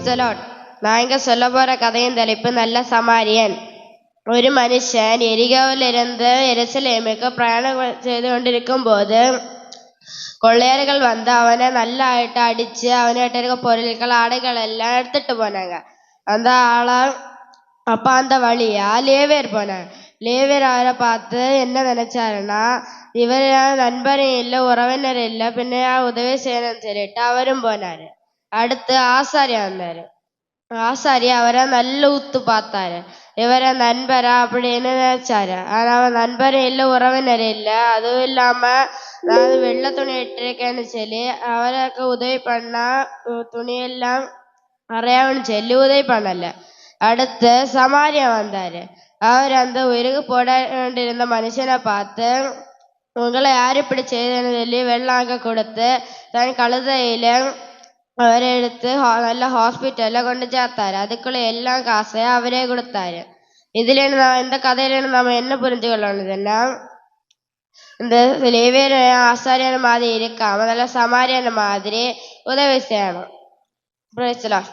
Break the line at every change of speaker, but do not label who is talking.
Praise the Lord. നായക சொல்ல போற கதையின் தலைப்பு நல்ல சமாரியன். ഒരു മനുഷ്യൻ എരികോവിലിരുന്ന് യെരുശലേമിലേക്ക് പ്രയാണം ചെയ്തുകൊണ്ടിരിക്കും போது கொள்ளையர்கள் வந்து அவனை நல்லாയിട്ട് அடிச்சு அவன்கிட்ட இருக்க பொருட்கள் ஆடைகளெல்லாம் எடுத்துட்டு போனாங்க. அந்த ஆளை அப்ப அந்த வழியா லேவியர் போனாங்க. லேவியர் அவரை பார்த்து என்ன நினைச்சாருன்னா, இவர் நண்பரும் இல்லை உறவினரும் இல்லை, பின்ன உதவி செய்யணும்னு சொல்லிட்டு அவரும் போனாரு. அடுத்து ஆசாரியா வந்தாரு. ஆசாரி அவரை நல்ல உத்து பார்த்தாரு. இவரை நண்பரா அப்படின்னு நினைச்சாரு. ஆனா அவன் நண்பரும் இல்லை உறவினரும் இல்லை. அதுவும் இல்லாம நான் வெள்ளை துணி இட்டிருக்கேன்னு சொல்லி அவருக்கு உதவி பண்ணா துணியெல்லாம் அறையாவன்னு சொல்லி உதவி பண்ணல. அடுத்து சமாரியா வந்தாரு. அவர் அந்த உயிருக்கு போட வேண்டியிருந்த மனுஷனை பார்த்து, உங்களை யார் இப்படி செய்தன்னு சொல்லி வெள்ளாங்க கொடுத்து தன் கழுதையில அவரை எடுத்து நல்ல ஹாஸ்பிட்டல்ல கொண்டு சேர்த்தாரு. அதுக்குள்ள எல்லாம் காசையும் அவரே கொடுத்தாரு. இதுல இந்த கதையில நம்ம என்ன புரிஞ்சு கொள்ளணுதுன்னா, இந்த லேவியர் ஆசாரியன மாதிரி இருக்காம நல்ல சமாரியன மாதிரி உதவி செய்யணும். Praise the Lord.